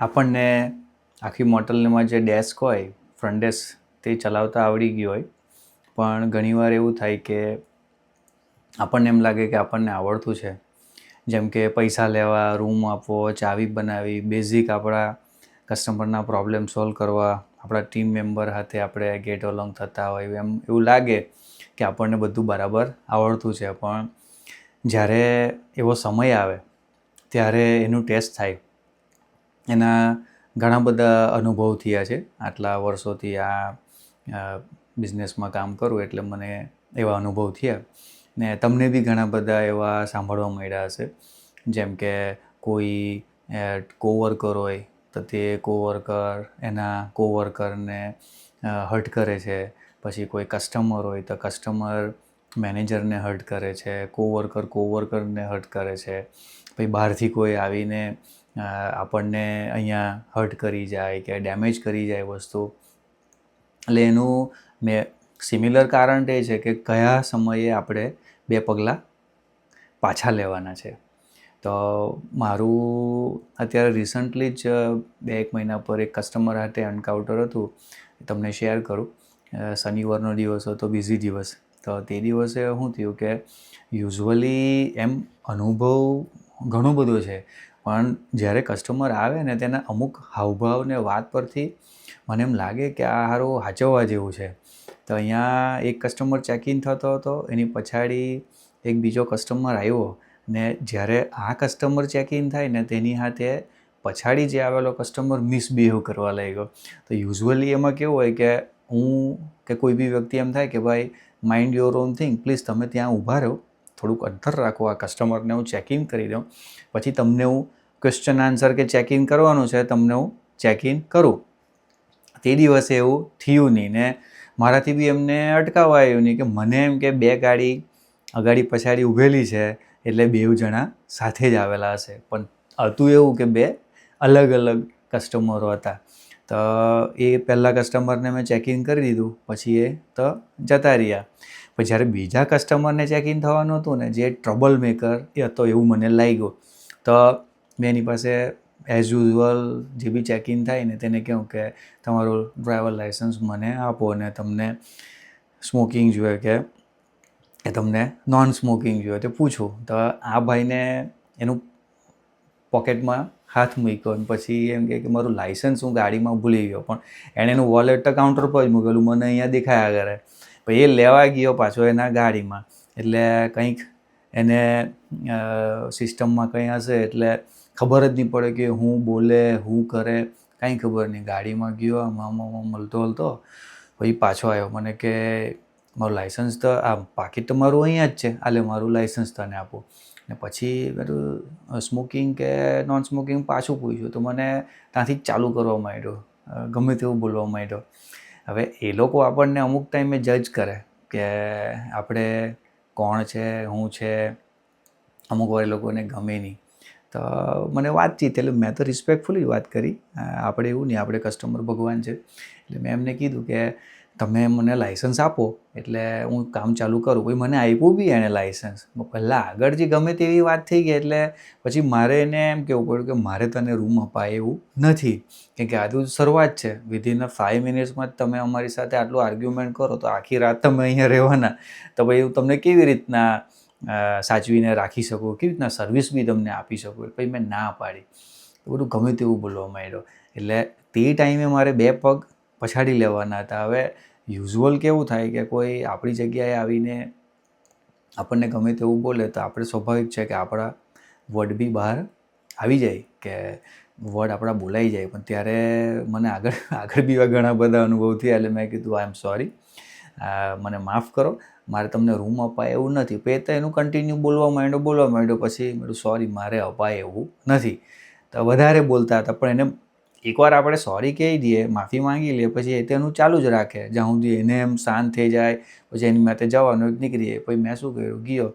આપણને આખી મોટલમાં જે ડેસ્ક હોય ફ્રન્ટ ડેસ્ક તે ચલાવતા આવડી ગયું હોય, પણ ઘણીવાર એવું થાય કે આપણને એમ લાગે કે આપણને આવડતું છે. જેમ કે પૈસા લેવા, રૂમ આપવો, ચાવી બનાવી, બેઝિક આપણા કસ્ટમરના પ્રોબ્લેમ સોલ્વ કરવા, આપણા ટીમ મેમ્બર સાથે આપણે ગેટ અલોંગ થતા હોય એમ એવું લાગે કે આપણને બધું બરાબર આવડતું છે. પણ જ્યારે એવો સમય આવે ત્યારે એનું ટેસ્ટ થાય. એના ઘણા બધા અનુભવ થયા છે. આટલા વર્ષોથી આ બિઝનેસમાં કામ કરું એટલે મને એવા અનુભવ થયા ને તમને બી ઘણા બધા એવા સાંભળવા મળ્યા હશે. જેમ કે કોઈ કોવર્કર હોય તો તે કોવર્કર એના કોવર્કરને હર્ટ કરે છે. પછી કોઈ કસ્ટમર હોય તો કસ્ટમર મેનેજરને હર્ટ કરે છે, કોવર્કરને હર્ટ કરે છે. પછી બહારથી કોઈ આવીને આપણને અહીંયા હર્ટ કરી જાય કે ડેમેજ કરી જાય વસ્તુ. એટલે એનું સિમિલર કારણ એ છે કે કયા સમયે આપણે બે પગલાં પાછા લેવાના છે. તો મારું અત્યારે રિસન્ટલી જ 2-1 મહિના પર એક કસ્ટમર સાથે એન્કાઉન્ટર હતું. તમને શેર કરું. શનિવારનો દિવસ હતો, બિઝી દિવસ. તો તે દિવસે શું થયું કે યુઝ્યુઅલી એમ અનુભવ ઘણો બધો છે, પણ જ્યારે કસ્ટમર આવે ને તેના અમુક હાવભાવ ને વાત પરથી મને એમ લાગે કે આ સારું સાચવવા જેવું છે. તો અહીંયા એક કસ્ટમર ચેક ઇન થતો હતો, એની પછાડી એક બીજો કસ્ટમર આવ્યો ને જ્યારે આ કસ્ટમર ચેક ઇન થાય ને તેની સાથે પછાડી જે આવેલો કસ્ટમર મિસબિહેવ કરવા લાગ્યો. તો યુઝ્યુઅલી એમાં કેવું હોય કે હું કે કોઈ બી વ્યક્તિ એમ થાય કે ભાઈ mind your own thing, please તમે ત્યાં ઊભા રહો, થોડુંક અંતર રાખો, આ કસ્ટમરને હું ચેક ઇન કરી દઉં, પછી તમને હું ક્વેશ્ચન આન્સર કે ચેક ઇન કરવાનું છે તમને હું ચેક ઇન કરું. તે દિવસે એવું થયું નહીં ને મારાથી બી એમને અટકાવવા આવ્યું નહીં કે મને એમ કે બે ગાડી અગાડી પછાડી ઊભેલી છે એટલે બેઉ જણા સાથે જ આવેલા હશે. પણ હતું એવું કે બે અલગ અલગ કસ્ટમરો હતા. તો એ પહેલાં કસ્ટમરને મેં ચેક ઇન કરી દીધું, પછી એ તો જતા રહ્યા. પછી જ્યારે બીજા કસ્ટમરને ચેક ઇન થવાનું હતું ને, જે ટ્રબલ મેકર એ હતો એવું મને લાગ્યું. તો મેં એની પાસે એઝ યુઝ્યુઅલ જે બી ચેક ઇન થાય ને તેને કહું કે તમારું ડ્રાઈવર લાઇસન્સ મને આપો અને તમને સ્મોકિંગ જોઈએ કે તમને નોન સ્મોકિંગ જોઈએ તે પૂછું. તો આ ભાઈને એનું પોકેટમાં હાથ મૂક્યો અને પછી એમ કે મારું લાઇસન્સ હું ગાડીમાં ભૂલી ગયો, પણ એણે એનું વોલેટ તો કાઉન્ટર પર જ મૂકેલું, મને અહીંયા દેખાયા કરે. પછી એ લેવા ગયો પાછો એના ગાડીમાં. એટલે કંઈક એને સિસ્ટમમાં કંઈ હશે એટલે ખબર જ નહીં પડે કે હું બોલે હું કરે કાંઈ ખબર નહીં. ગાડીમાં ગયો આમાં મળતો પછી પાછો આવ્યો. મને કે મારું લાઇસન્સ તો આ પાકીટ તો મારું અહીંયા જ છે, આલે મારું લાઇસન્સ તને આપું. ને પછી બધું સ્મોકિંગ કે નોન સ્મોકિંગ પાછું પૂછ્યું તો મને ત્યાંથી જ ચાલુ કરવા માંડ્યો, ગમે તેવું બોલવા માંડ્યો. હવે એ લોકો આપણને અમુક ટાઈમે જજ કરે કે આપણે કોણ છે શું છે, અમુક વાર એ લોકોને ગમે નહીં. તો મને વાતચીત એટલે મેં તો રિસ્પેક્ટફુલી વાત કરી. આપણે એવું નહીં, આપણે કસ્ટમર ભગવાન છે. એટલે મેં એમને કીધું કે તમે મને લાઇસન્સ આપો એટલે હું કામ ચાલુ કરું. પછી મને આપ્યું બી એણે લાઇસન્સ. પહેલાં આગળ જે ગમે તેવી વાત થઈ ગઈ એટલે પછી મારે એને એમ કહેવું પડ્યું કે મારે તને રૂમ અપાય એવું નથી, કેમ કે આ તો શરૂઆત છે. વિધિન 5 મિનિટ્સમાં જ તમે અમારી સાથે આટલું આર્ગ્યુમેન્ટ કરો તો આખી રાત તમે અહીંયા રહેવાના, તો ભાઈ હું તમને કેવી રીતના સાચવીને રાખી શકું, કેવી રીતના સર્વિસ બી તમને આપી શકું. પછી મેં ના પાડી. તો બધું ગમે તેવું બોલવા માંડ્યો. એટલે તે ટાઈમે મારે બે પગ પછાડી લેવાના હતા. હવે યુઝ્યુઅલ કેવું થાય કે કોઈ આપણી જગ્યાએ આવીને આપણને ગમે તેવું બોલે તો આપણે સ્વાભાવિક છે કે આપણા વર્ડ બી બહાર આવી જાય, કે વર્ડ આપણા બોલાઈ જાય. પણ ત્યારે મને આગળ બી ઘણા બધા અનુભવ થયા. એટલે મેં કીધું આઈ એમ સોરી, મને માફ કરો, મારે તમને રૂમ અપાય એવું નથી. પછી તો એનું કન્ટિન્યુ બોલવા માંડ્યો. પછી મેં સોરી મારે અપાય એવું નથી. તો વધારે બોલતા હતા. પણ એને એકવાર આપણે સોરી કહી દઈએ, માફી માંગી લઈએ, પછી એ તેનું ચાલુ જ રાખે જ્યાં સુધી એને એમ શાંત થઈ જાય. પછી એની માટે જવાનું નીકળી જાય. પછી મેં શું કર્યું, ગયો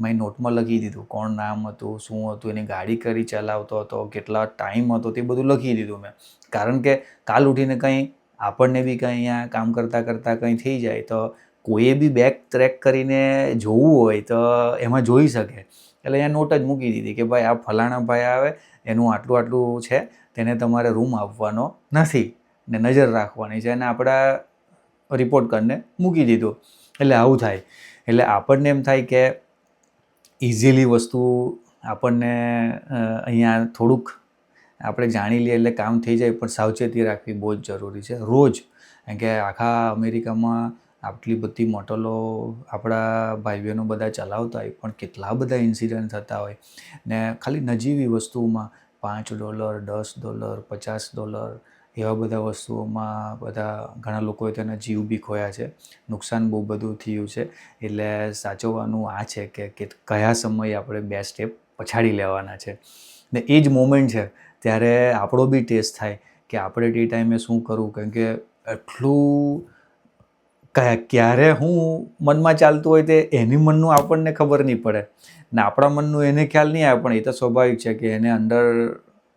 મેં નોટમાં લખી દીધું કોણ નામ હતું, શું હતું, એની ગાડી કરી ચલાવતો હતો, કેટલા ટાઈમ હતો, તે બધું લખી દીધું મેં. કારણ કે કાલ ઉઠીને કંઈ આપણને બી કંઈ અહીંયા કામ કરતાં કંઈ થઈ જાય તો કોઈએ બી બેક ટ્રેક કરીને જોવું હોય તો એમાં જોઈ શકે. એટલે અહીંયા નોટ જ મૂકી દીધી કે ભાઈ આ ફલાણા ભાઈ આવે એનું આટલું આટલું છે, તેને તમારે રૂમ આપવાનો નથી ને નજર રાખવાની છે, અને આપણા રિપોર્ટ કરીને મૂકી દીધું. એટલે આવું થાય. એટલે આપણને એમ થાય કે ઇઝીલી વસ્તુ આપણને અહીંયા થોડુંક આપણે જાણી લઈએ એટલે કામ થઈ જાય, પણ સાવચેતી રાખવી બહુ જ જરૂરી છે રોજ. કારણ કે આખા અમેરિકામાં આટલી બધી મોટલો આપણા ભાઈ બહેનો બધા ચલાવતા હોય, પણ કેટલા બધા ઇન્સિડન્ટ થતા હોય ને ખાલી નજીવી વસ્તુઓમાં $5, $10, $50 એવા બધા વસ્તુઓમાં બધા ઘણા લોકોએ તેના જીવ બી ખોયા છે, નુકસાન બહુ બધું થયું છે. એટલે સાચવવાનું આ છે કે કયા સમયે આપણે 2 સ્ટેપ પછાડી લેવાના છે, ને એ જ મોમેન્ટ છે ત્યારે આપણો બી ટેસ્ટ થાય કે આપણે તે ટાઈમે શું કરવું. કારણ કે એટલું ક્યારે હું મનમાં ચાલતું હોય તે એની મનનું આપણને ખબર નહીં પડે ને આપણા મનનું એને ખ્યાલ નહીં આવે, પણ એ તો સ્વાભાવિક છે કે એને અંદર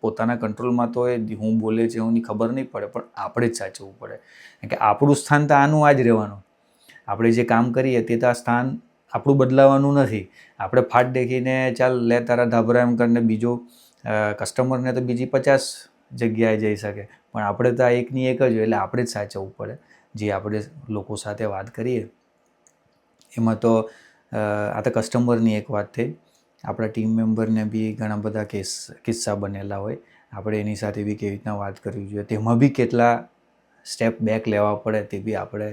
પોતાના કંટ્રોલમાં તો એ હું બોલે છે એની ખબર નહીં પડે, પણ આપણે જ સાચવવું પડે. કારણ કે આપણું સ્થાન તો આનું આ જ રહેવાનું. આપણે જે કામ કરીએ તે તો આ સ્થાન આપણું બદલાવાનું નથી. આપણે ફાટ દેખીને ચાલ લે તારા ધાબરા એમ કરીને બીજો કસ્ટમરને તો બીજી 50 જગ્યાએ જઈ શકે, પણ આપણે તો આ એકની એક જ હોય. એટલે આપણે જ સાચવવું પડે. જે આપણે લોકો સાથે વાત કરીએ એમાં તો આ તો કસ્ટમરની એક વાત થઈ. આપણા ટીમ મેમ્બરને બી ઘણા બધા કિસ્સા બનેલા હોય, આપણે એની સાથે બી કેવી રીતના વાત કરવી જોઈએ, તેમાં બી કેટલા સ્ટેપ બેક લેવા પડે તે બી આપણે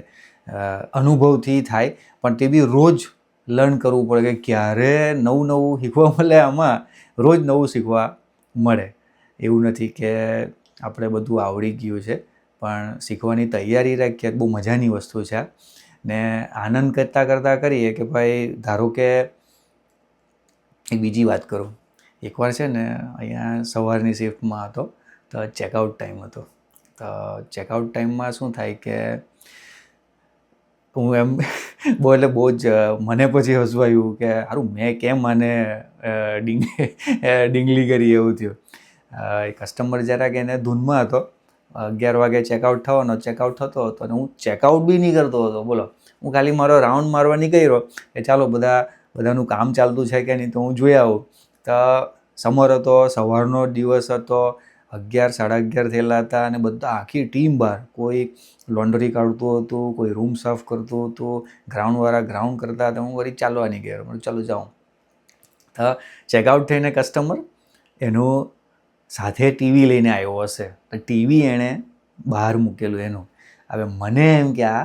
અનુભવથી થાય. પણ તે બી રોજ લર્ન કરવું પડે કે ક્યારે નવું નવું શીખવા મળે. આમાં રોજ નવું શીખવા મળે. એવું નથી કે આપણે બધું આવડી ગયું છે, પણ શીખવાની તૈયારી રાખીએ બહુ મજાની વસ્તુ છે. ને આનંદ કરતાં કરીએ કે ભાઈ ધારો કે એક બીજી વાત કરું. એકવાર છે ને અહીંયા સવારની શિફ્ટમાં હતો તો ચેકઆઉટ ટાઈમ હતો. તો ચેકઆઉટ ટાઈમમાં શું થાય કે હું એમ બહુ જ મને પછી હસવું આવ્યું કે સારું મેં કેમ આને ડીંગલી કરી એવું થયું. કસ્ટમર જરાક એને ધૂનમાં હતો. 11 વાગે ચેકઆઉટ થવાનો, ચેકઆઉટ થતો હતો અને હું ચેકઆઉટ બી નહીં કરતો હતો. બોલો, હું ખાલી મારો રાઉન્ડ મારવા નીકળ્યો કે ચાલો બધાનું કામ ચાલતું છે કે નહીં તો હું જોઈ આવું. તો સમર હતો, સવારનો દિવસ હતો, 11, 11:30 થયેલા હતા અને બધા આખી ટીમ બહાર. કોઈ લોન્ડરી કાઢતું હતું, કોઈ રૂમ સાફ કરતું હતું, ગ્રાઉન્ડવાળા ગ્રાઉન્ડ કરતા હતા. હું વળી ચાલવા નીકળ્યો, મને ચાલો જાઉં. તો ચેકઆઉટ થઈને કસ્ટમર એનું સાથે ટીવી લઈને આવ્યો હશે, તો ટીવી એણે બહાર મૂકેલું એનું. હવે મને એમ કે આ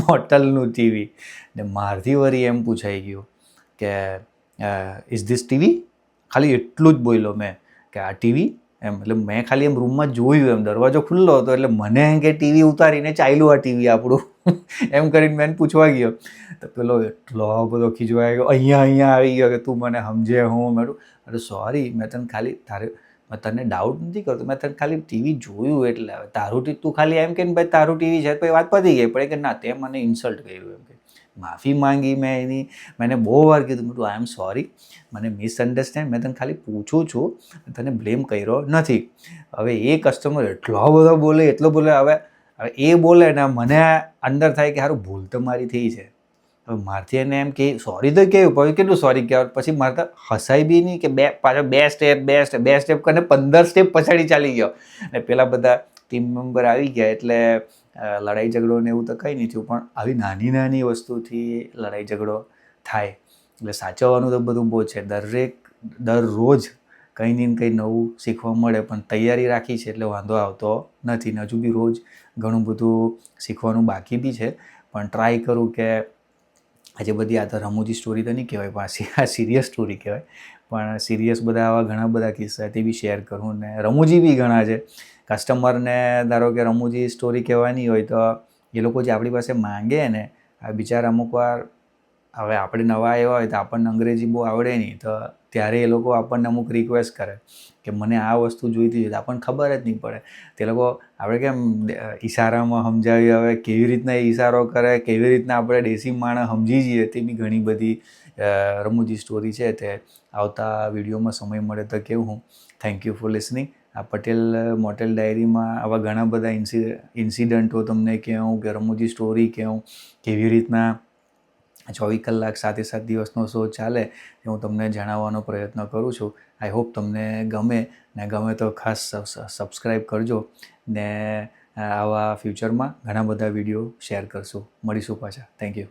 મોટલનું ટીવી, ને મારથી વળી એમ પૂછાઈ ગયું કે ઇઝ ધીસ ટીવી? ખાલી એટલું જ બોલ્યો મેં કે આ ટીવી એમ. એટલે મેં ખાલી એમ રૂમમાં જોયું, એમ દરવાજો ખુલ્લો હતો એટલે મને એમ કે ટીવી ઉતારીને ચાલ્યું આ ટીવી આપણું એમ કરીને મેં પૂછવા ગયો. તો પેલો એટલો બધો ખીજવાઈ ગયો, અહીંયા આવી ગયો કે તું મને સમજે હું. મેં અરે સોરી, મેં તને ખાલી મેં તને ડાઉટ નથી કરતો, મેં તને ખાલી ટીવી જોયું એટલે. હવે તારું તું ખાલી એમ કે ભાઈ તારું ટીવી છે પછી વાત પતી ગઈ. પણ કે ના, તે મને ઇન્સલ્ટ કર્યું એમ કે. માફી માંગી મેં એને બહુ વાર કીધું મેં આઈ એમ સોરી, મને મિસઅન્ડરસ્ટેન્ડ, મેં તને ખાલી પૂછું છું, તને બ્લેમ કર્યો નથી. હવે એ કસ્ટમર એટલો બધો બોલે, એટલો બોલે. હવે એ બોલે ને મને અંદર થાય કે સારું ભૂલ તો મારી થઈ છે. હવે મારથી એને એમ કે સોરી તો કેવું, પછી કેટલું સોરી કહેવાય. પછી મારે તો હસાય બી નહીં કે પાછા બે સ્ટેપ કરીને 15 સ્ટેપ પછાડી ચાલી ગયો. ને પેલા બધા ટીમ મેમ્બર આવી ગયા એટલે લડાઈ ઝઘડો ને એવું તો કંઈ નહીં થયું, પણ આવી નાની નાની વસ્તુથી લડાઈ ઝઘડો થાય. એટલે સાચવવાનું તો બધું બહુ છે. દરરોજ કંઈ ને કંઈ નવું શીખવા મળે, પણ તૈયારી રાખી છે એટલે વાંધો આવતો નથી. ને હજુ બી રોજ ઘણું બધું શીખવાનું બાકી બી છે, પણ ટ્રાય કરું કે આજે બધી આ તો રમૂજી સ્ટોરી તો નહીં કહેવાય, પણ આ સિરિયસ સ્ટોરી કહેવાય. પણ સિરિયસ બધા આવા ઘણા બધા કિસ્સા તે બી શેર કરું, ને રમૂજી બી ઘણા છે. કસ્ટમરને ધારો કે રમૂજી સ્ટોરી કહેવાની હોય તો એ લોકો જે આપણી પાસે માંગે ને, આ બિચારા અમુક વાર હવે આપણે નવા આવ્યા હોય તો આપણને અંગ્રેજી બહુ આવડે નહીં, તો ત્યારે એ લોકો આપણને અમુક રિક્વેસ્ટ કરે કે મને આ વસ્તુ જોઈતી હોય, તો આપણને ખબર જ નહીં પડે. તે લોકો આપણે કેમ ઈશારામાં સમજાવી, હવે કેવી રીતના ઈશારો કરે, કેવી રીતના આપણે દેશી માણસ સમજી જઈએ, તે બી ઘણી બધી રમૂજી સ્ટોરી છે. તે આવતા વિડીયોમાં સમય મળે તો કેવું હું. Thank you for listening. આ પટેલ મોટેલ ડાયરીમાં આવા ઘણા બધા ઇન્સિડન્ટો તમને કહું કે રમૂજી સ્ટોરી કહું, કેવી રીતના 24 કલાક 7 દિવસનો શો ચાલે એ હું તમને જણાવવાનો પ્રયત્ન કરું છું. આઈ હોપ તમને ગમે, ને ગમે તો ખાસ સબસ્ક્રાઈબ કરજો ને આવા ફ્યુચરમાં ઘણા બધા વિડીયો શેર કરશું. મળીશું પાછા. Thank you.